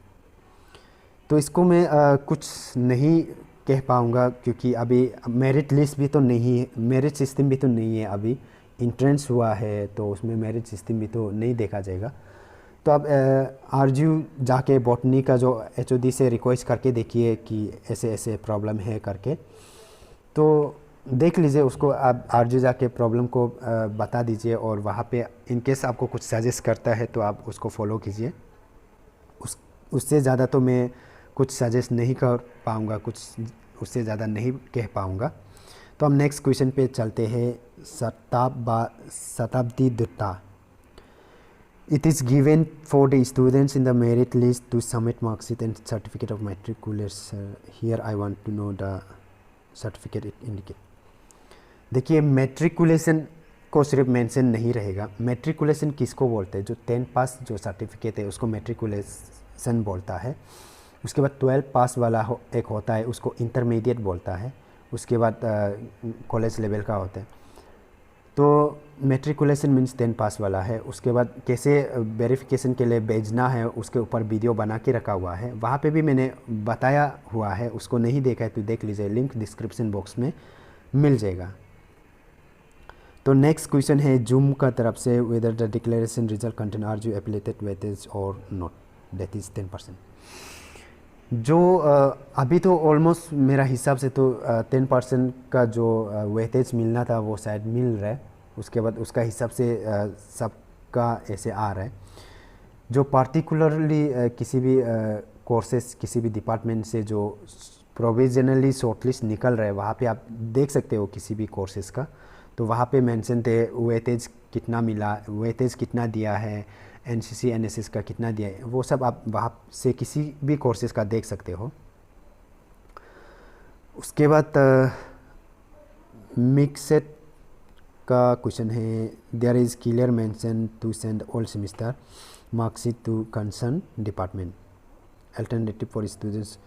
[SPEAKER 1] तो इसको मैं कुछ नहीं कह पाऊँगा, क्योंकि अभी मेरिट लिस्ट भी तो नहीं है, मेरिट सिस्टम भी तो नहीं है, अभी इंट्रेंस हुआ है तो उसमें मेरिट सिस्टम भी तो नहीं देखा जाएगा। तो आप आरजू जाके बॉटनी का जो एचओडी से रिक्वेस्ट करके देखिए कि ऐसे ऐसे प्रॉब्लम है करके, तो देख लीजिए उसको। आप आरजू जाके प्रॉब्लम को बता दीजिए, और वहाँ पे इनकेस आपको कुछ सजेस्ट करता है तो आप उसको फॉलो कीजिए। उससे ज़्यादा तो मैं कुछ सजेस्ट नहीं कर पाऊँगा, कुछ उससे ज़्यादा नहीं कह पाऊँगा। तो हम नेक्स्ट क्वेश्चन पे चलते हैं। शताब्दी Dutta, it is given for the students in the merit list to submit marksheet and certificate of matriculation. Here I want to know the certificate it indicate. देखिए मैट्रिकुलेशन को सिर्फ मेंशन नहीं रहेगा। मैट्रिकुलेशन किसको बोलते हैं? जो 10 पास जो सर्टिफिकेट है उसको मैट्रिकुलेशन बोलता है। उसके बाद 12 पास वाला एक होता है, उसको इंटरमीडिएट बोलता है। उसके बाद कॉलेज लेवल का होता है। तो मैट्रिकुलेशन मीन्स 10 पास वाला है। उसके बाद कैसे वेरिफिकेशन के लिए भेजना है उसके ऊपर वीडियो बना के रखा हुआ है, वहाँ पे भी मैंने बताया हुआ है। उसको नहीं देखा है तो देख लीजिए, लिंक डिस्क्रिप्शन बॉक्स में मिल जाएगा। तो नेक्स्ट क्वेश्चन है जूम का तरफ से, whether the declaration result contain are you applied weightage और नॉट, दैट इज़ 10%। जो अभी तो ऑलमोस्ट मेरा हिसाब से तो 10% का जो वेटेज मिलना था वो शायद मिल रहा है। उसके बाद उसका हिसाब से सबका ऐसे आ रहा है। जो पार्टिकुलरली किसी भी कोर्सेस किसी भी डिपार्टमेंट से जो प्रोविजनली शॉर्टलिस्ट निकल रहा है, वहाँ पे आप देख सकते हो किसी भी कोर्सेज़ का। तो वहाँ पे मेंशन थे वेटेज कितना मिला, वेटेज कितना दिया है, एनसीसी एनएसएस का कितना दिया है, वो सब आप वहाँ से किसी भी कोर्सेज़ का देख सकते हो। उसके बाद मिक्सेड का क्वेश्चन है, there is clear mention to send all semester marksheet to concern department alternative for students.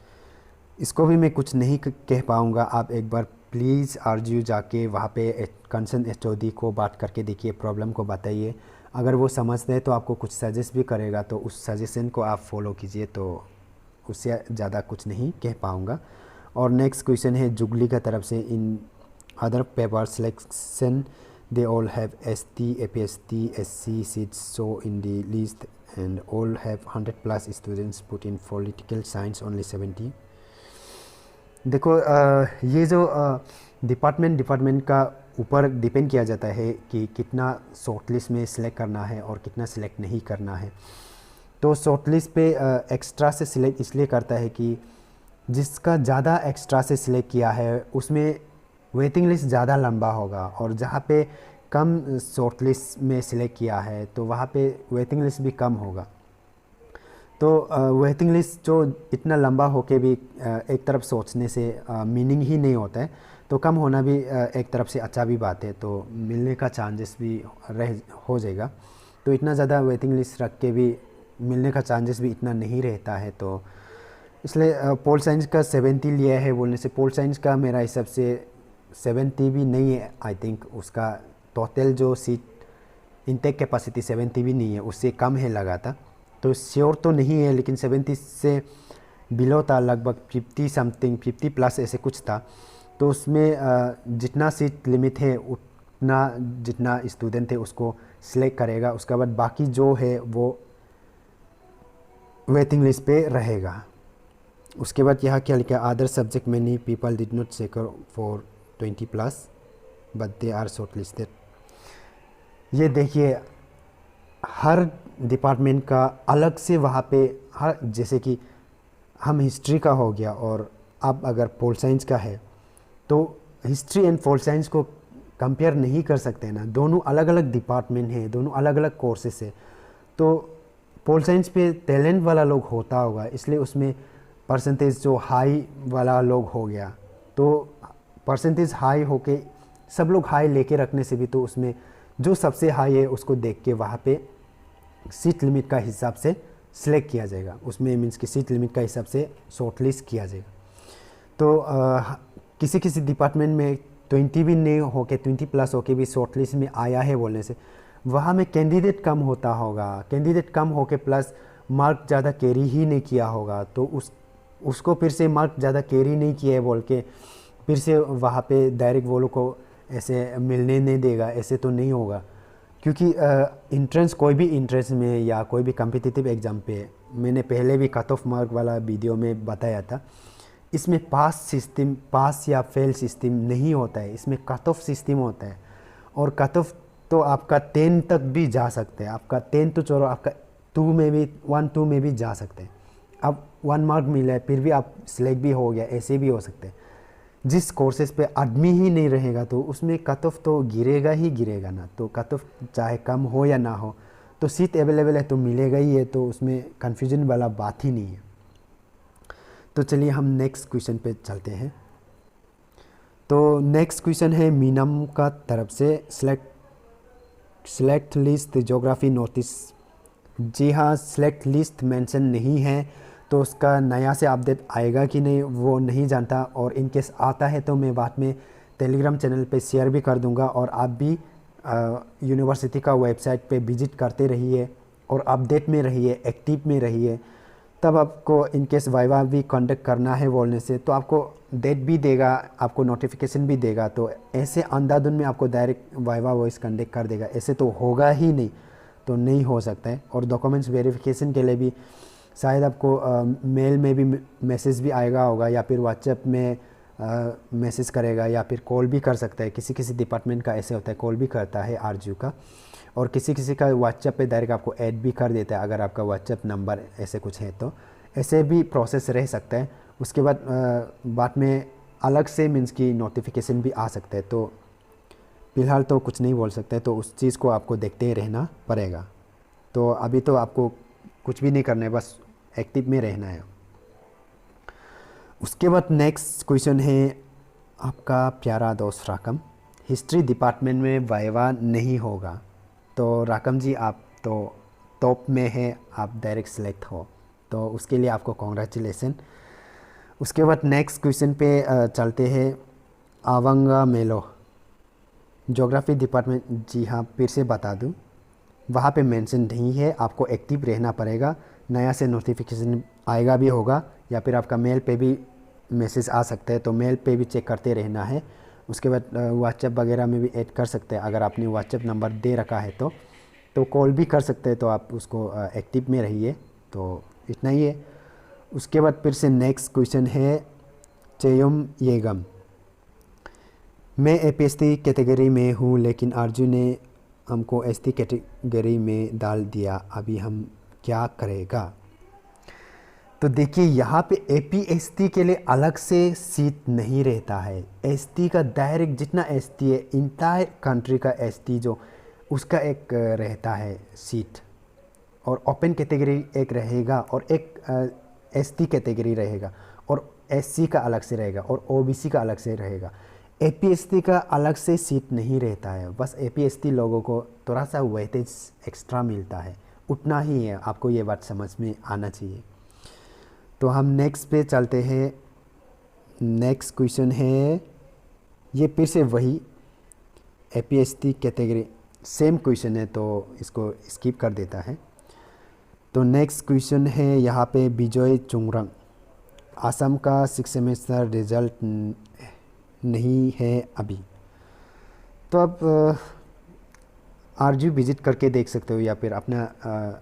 [SPEAKER 1] इसको भी मैं कुछ नहीं कह पाऊँगा। आप एक बार प्लीज़ आरजीयू जाके वहाँ पे कंसर्न एचओडी को बात करके देखिए, प्रॉब्लम को बताइए। अगर वो समझते हैं तो आपको कुछ सजेस्ट भी करेगा, तो उस सजेशन को आप फॉलो कीजिए। तो उससे ज़्यादा कुछ नहीं कह पाऊँगा। और नेक्स्ट क्वेश्चन है जुगली का तरफ से, in other paper selection they all have ST, APST, SC seats so in the list and all have 100+ students put in political science only 70। देखो ये जो डिपार्टमेंट का ऊपर डिपेंड किया जाता है कि कितना शॉर्टलिस्ट में सिलेक्ट करना है और कितना सिलेक्ट नहीं करना है। तो शॉर्टलिस्ट पे एक्स्ट्रा से सिलेक्ट इसलिए करता है कि जिसका ज़्यादा एक्स्ट्रा से सिलेक्ट किया है उसमें वेटिंग लिस्ट ज़्यादा लंबा होगा, और जहाँ पे कम शॉर्टलिस्ट में सिलेक्ट किया है तो वहाँ पे वेटिंग लिस्ट भी कम होगा। तो वेटिंग लिस्ट जो इतना लंबा होके भी एक तरफ सोचने से मीनिंग ही नहीं होता है। तो कम होना भी एक तरफ से अच्छा भी बात है, तो मिलने का चांसेस भी हो जाएगा। तो इतना ज़्यादा वेटिंग लिस्ट रख के भी मिलने का चांसेस भी इतना नहीं रहता है। तो इसलिए पोल साइंस का 70 लिया है बोलने से, पोल साइंस का मेरा हिसाब से 70 भी नहीं है। आई थिंक उसका टोटल जो सीट इंटेक कैपेसिटी 70 भी नहीं है, उससे कम है लगा था। तो श्योर तो नहीं है, लेकिन 70 से बिलो था, लगभग 50 समथिंग 50+ ऐसे कुछ था। तो उसमें जितना सीट लिमिट है उतना जितना स्टूडेंट है उसको सिलेक्ट करेगा। उसके बाद बाकी जो है वो वेटिंग लिस्ट पे रहेगा। उसके बाद यहाँ क्या लिखा, other subject many people did not secure for 20+ but they are shortlisted. ये देखिए हर डिपार्टमेंट का अलग से वहाँ पे हर, जैसे कि हम हिस्ट्री का हो गया और अब अगर पोल साइंस का है तो हिस्ट्री एंड पोल साइंस को कंपेयर नहीं कर सकते ना। दोनों अलग अलग डिपार्टमेंट हैं, दोनों अलग अलग कोर्सेस है। तो पोल साइंस पे टैलेंट वाला लोग होता होगा, इसलिए उसमें परसेंटेज जो हाई वाला लोग हो गया। तो परसेंटेज हाई होके सब लोग हाई लेके रखने से भी तो उसमें जो सबसे हाई है उसको देख के वहाँ पे सीट लिमिट का हिसाब से सिलेक्ट किया जाएगा। उसमें मीन्स कि सीट लिमिट का हिसाब से शॉर्ट लिस्ट किया जाएगा। तो किसी किसी डिपार्टमेंट में 20 भी नहीं होके 20+ होके भी शॉर्ट लिस्ट में आया है बोलने से वहाँ में कैंडिडेट कम होता होगा। कैंडिडेट कम होके प्लस मार्क ज़्यादा कैरी ही नहीं किया होगा, तो उसको फिर से मार्क ज़्यादा कैरी नहीं किया है बोल के फिर से वहाँ पे डायरेक्ट वो लोग को ऐसे मिलने नहीं देगा, ऐसे तो नहीं होगा। क्योंकि इंट्रेंस कोई भी इंट्रेंस में या कोई भी कॉम्पिटिटिव एग्ज़ाम पे मैंने पहले भी कट ऑफ मार्क वाला वीडियो में बताया था, इसमें पास या फेल सिस्टम नहीं होता है, इसमें कट ऑफ सिस्टम होता है। और कट ऑफ तो आपका 10 तक भी जा सकते हैं, आपका 10 तो चलो आपका 2 में भी 1-2 में भी जा सकते हैं। अब 1 मार्क मिला है फिर भी आप सिलेक्ट भी हो गया, ऐसे भी हो सकते हैं। जिस कोर्सेज पे आदमी ही नहीं रहेगा तो उसमें कट ऑफ तो गिरेगा ही गिरेगा ना। तो कट ऑफ चाहे कम हो या ना हो तो सीट अवेलेबल है तो मिलेगा ही है, तो उसमें कन्फ्यूजन वाला बात ही नहीं है। तो चलिए हम नेक्स्ट क्वेश्चन पे चलते हैं। तो नेक्स्ट क्वेश्चन है मीनम का तरफ से, सेलेक्ट लिस्ट ज्योग्राफी नोटिस। जी हाँ, सेलेक्ट लिस्ट मेंशन नहीं है, तो उसका नया से अपडेट आएगा कि नहीं वो नहीं जानता, और इन केस आता है तो मैं बाद में टेलीग्राम चैनल पे शेयर भी कर दूंगा। और आप भी यूनिवर्सिटी का वेबसाइट पे विजिट करते रहिए और अपडेट में रहिए, एक्टिव में रहिए। तब आपको इन केस वाइवा भी कंडक्ट करना है बोलने से तो आपको डेट भी देगा, आपको नोटिफिकेशन भी देगा। तो ऐसे अंधाधुन में आपको डायरेक्ट वाइवा वॉइस कंडक्ट कर देगा, ऐसे तो होगा ही नहीं, तो नहीं हो सकता है। और डॉक्यूमेंट्स वेरिफिकेशन के लिए भी शायद आपको मेल में भी मैसेज भी आएगा होगा, या फिर व्हाट्सएप में मैसेज करेगा, या फिर कॉल भी कर सकता है। किसी किसी डिपार्टमेंट का ऐसे होता है, कॉल भी करता है आरजू का, और किसी किसी का व्हाट्सएप पे डायरेक्ट आपको ऐड भी कर देता है अगर आपका व्हाट्सएप नंबर ऐसे कुछ है तो। ऐसे भी प्रोसेस रह सकता है। उसके बाद में अलग से मीन्स की नोटिफिकेशन भी आ सकता है। तो फ़िलहाल तो कुछ नहीं बोल सकते, तो उस चीज़ को आपको देखते ही रहना पड़ेगा। तो अभी तो आपको कुछ भी नहीं करना है, बस एक्टिव में रहना है। उसके बाद नेक्स्ट क्वेश्चन है आपका प्यारा दोस्त राकम, हिस्ट्री डिपार्टमेंट में वाइवा नहीं होगा। तो राकम जी आप तो टॉप में है, आप डायरेक्ट सेलेक्ट हो, तो उसके लिए आपको कॉन्ग्रेचुलेसन। उसके बाद नेक्स्ट क्वेश्चन पे चलते हैं। आवंगा मेलो ज्योग्राफी डिपार्टमेंट, जी हाँ फिर से बता दूँ, वहाँ पे मेंशन नहीं है, आपको एक्टिव रहना पड़ेगा। नया से नोटिफिकेशन आएगा भी होगा, या फिर आपका मेल पे भी मैसेज आ सकता है, तो मेल पे भी चेक करते रहना है। उसके बाद व्हाट्सएप वगैरह में भी ऐड कर सकते हैं, अगर आपने व्हाट्सएप नंबर दे रखा है तो कॉल भी कर सकते हैं, तो आप उसको एक्टिव में रहिए। तो इतना ही है। उसके बाद फिर से नेक्स्ट क्वेश्चन है चेयम येगम, मैं एपीएसटी कैटेगरी में हूँ, लेकिन अर्जुन ने हमको एसटी कैटेगरी में डाल दिया, अभी हम क्या करेगा। तो देखिए यहाँ पे एपीएसटी के लिए अलग से सीट नहीं रहता है। एसटी का डायरेक्ट जितना एसटी है इंटायर कंट्री का एसटी जो उसका एक रहता है सीट, और ओपन कैटेगरी एक रहेगा, और एक एसटी कैटेगरी रहेगा, और एससी का अलग से रहेगा, और ओबीसी का अलग से रहेगा। एपीएसटी का अलग से सीट नहीं रहता है, बस एपीएसटी लोगों को थोड़ा सा वेटेज एक्स्ट्रा मिलता है, उतना ही है। आपको ये बात समझ में आना चाहिए। तो हम नेक्स्ट पे चलते हैं। नेक्स्ट क्वेश्चन है, ये फिर से वही एपीएसटी कैटेगरी, सेम क्वेश्चन है, तो इसको स्किप कर देता है। तो नेक्स्ट क्वेश्चन है यहाँ पे विजय चुंगरंग, असम का 6 सेमेस्टर रिजल्ट नहीं है अभी। तो आप आरजू विज़िट करके देख सकते हो, या फिर अपना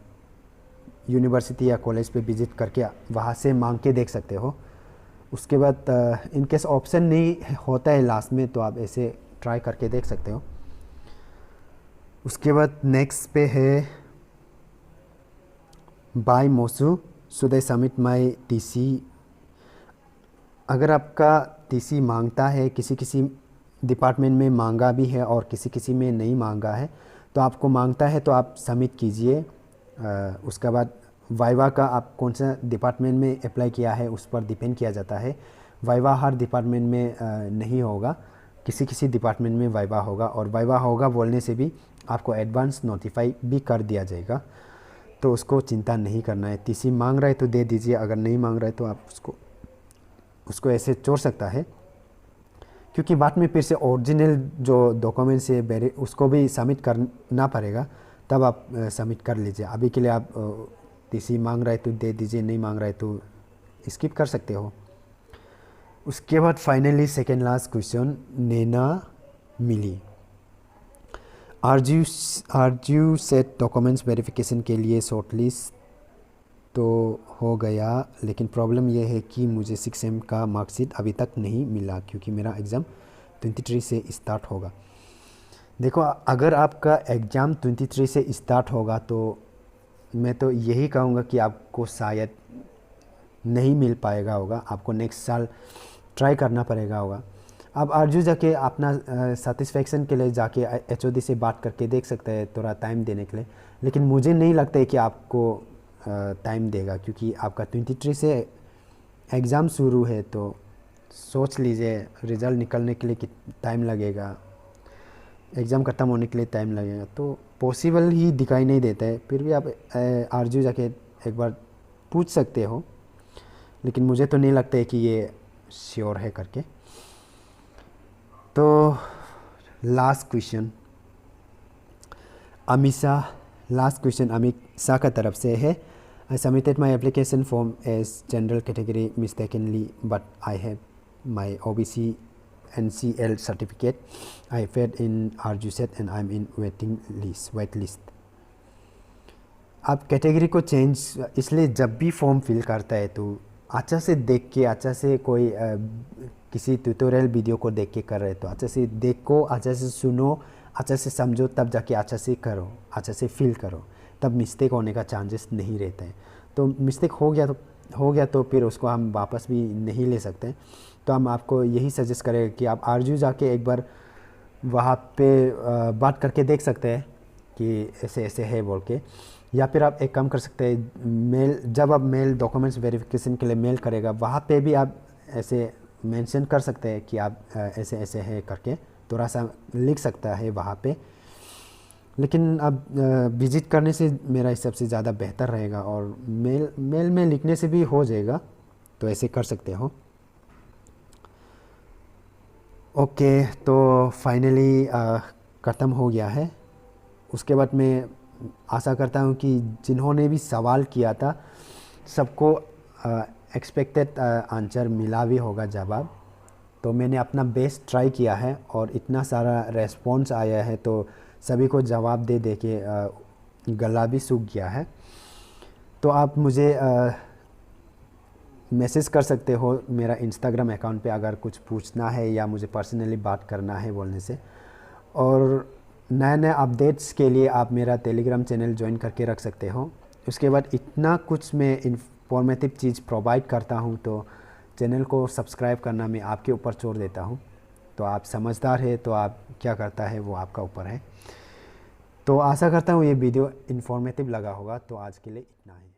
[SPEAKER 1] यूनिवर्सिटी या कॉलेज पे विज़िट करके वहाँ से मांग के देख सकते हो। उसके बाद इनकेस ऑप्शन नहीं होता है लास्ट में, तो आप ऐसे ट्राई करके देख सकते हो। उसके बाद नेक्स्ट पे है बाय मोसू, should I submit my TC. अगर आपका टीसी मांगता है, किसी किसी डिपार्टमेंट में मांगा भी है और किसी किसी में नहीं मांगा है, तो आपको मांगता है तो आप सबमिट कीजिए। उसके बाद वाइवा का आप कौन सा डिपार्टमेंट में अप्लाई किया है उस पर डिपेंड किया जाता है। वाइवा हर डिपार्टमेंट में नहीं होगा, किसी किसी डिपार्टमेंट में वाइवा होगा, और वाइवा होगा बोलने से भी आपको एडवांस नोटिफाई भी कर दिया जाएगा, तो उसको चिंता नहीं करना है। टीसी मांग रहा है तो दे दीजिए, अगर नहीं मांग रहा है तो आप उसको ऐसे छोड़ सकता है, क्योंकि बाद में फिर से ओरिजिनल जो डॉक्यूमेंट्स है उसको भी सबमिट करना पड़ेगा, तब आप सबमिट कर लीजिए। अभी के लिए आप टीसी मांग रहा है तो दे दीजिए, नहीं मांग रहा है तो स्किप कर सकते हो। उसके बाद फाइनली सेकेंड लास्ट क्वेश्चन, नैना मिली, आरजू सेट डॉक्यूमेंट्स वेरिफिकेशन के लिए शॉर्टलिस्ट तो हो गया, लेकिन प्रॉब्लम यह है कि मुझे 6M का मार्कशीट अभी तक नहीं मिला, क्योंकि मेरा एग्ज़ाम 23 से स्टार्ट होगा। देखो, अगर आपका एग्ज़ाम 23 से स्टार्ट होगा तो मैं तो यही कहूँगा कि आपको शायद नहीं मिल पाएगा होगा, आपको नेक्स्ट साल ट्राई करना पड़ेगा होगा। अब आरजू जाके अपना सेटिस्फेक्शन के लिए जाके एचओडी से बात करके देख सकते हैं थोड़ा टाइम देने के लिए, लेकिन मुझे नहीं लगता है कि आपको टाइम देगा, क्योंकि आपका 23 से एग्ज़ाम शुरू है, तो सोच लीजिए रिज़ल्ट निकलने के लिए कितना टाइम लगेगा, एग्ज़ाम ख़त्म होने के लिए टाइम लगेगा, तो पॉसिबल ही दिखाई नहीं देता है। फिर भी आप आरजू जाके एक बार पूछ सकते हो, लेकिन मुझे तो नहीं लगता है कि ये श्योर है करके। तो लास्ट क्वेश्चन अमीषा का तरफ से है। I submitted my application form as general category mistakenly but I have my OBC NCL certificate. I failed in RGSET and I'm in wait list. आप कैटेगरी को चेंज इसलिए जब भी फॉर्म फिल करता है तो अच्छा से देख के, अच्छा से कोई किसी ट्यूटोरियल वीडियो को देख के कर रहे तो अच्छा से देखो, अच्छा से सुनो, अच्छा से समझो, तब जाके अच्छा से करो, अच्छा से फिल करो, तब मिस्टेक होने का चांसेस नहीं रहते हैं। तो मिस्टेक हो गया तो फिर उसको हम वापस भी नहीं ले सकते। तो हम आपको यही सजेस्ट करेंगे कि आप आरजू जाके एक बार वहाँ पे बात करके देख सकते हैं कि ऐसे ऐसे है बोल के, या फिर आप एक काम कर सकते हैं, जब आप मेल डॉक्यूमेंट्स वेरिफिकेशन के लिए मेल करेगा वहाँ पे भी आप ऐसे मेंशन कर सकते हैं कि आप ऐसे ऐसे है करके थोड़ा सा लिख सकता है वहाँ पे। लेकिन अब विजिट करने से मेरा हिसाब से ज़्यादा बेहतर रहेगा, और मेल में लिखने से भी हो जाएगा, तो ऐसे कर सकते हो। ओके, तो फाइनली ख़त्म हो गया है। उसके बाद मैं आशा करता हूँ कि जिन्होंने भी सवाल किया था सबको एक्सपेक्टेड आंसर मिला भी होगा जवाब। तो मैंने अपना बेस्ट ट्राई किया है और इतना सारा रेस्पॉन्स आया है, तो सभी को जवाब दे दे के गला भी सूख गया है। तो आप मुझे मैसेज कर सकते हो मेरा इंस्टाग्राम अकाउंट पे अगर कुछ पूछना है या मुझे पर्सनली बात करना है बोलने से। और नए नए अपडेट्स के लिए आप मेरा टेलीग्राम चैनल ज्वाइन करके रख सकते हो। उसके बाद इतना कुछ मैं इंफॉर्मेटिव चीज़ प्रोवाइड करता हूँ, तो चैनल को सब्सक्राइब करना मैं आपके ऊपर छोड़ देता हूँ। तो आप समझदार है तो आप क्या करता है वो आपका ऊपर है। तो आशा करता हूँ ये वीडियो इन्फॉर्मेटिव लगा होगा। तो आज के लिए इतना ही।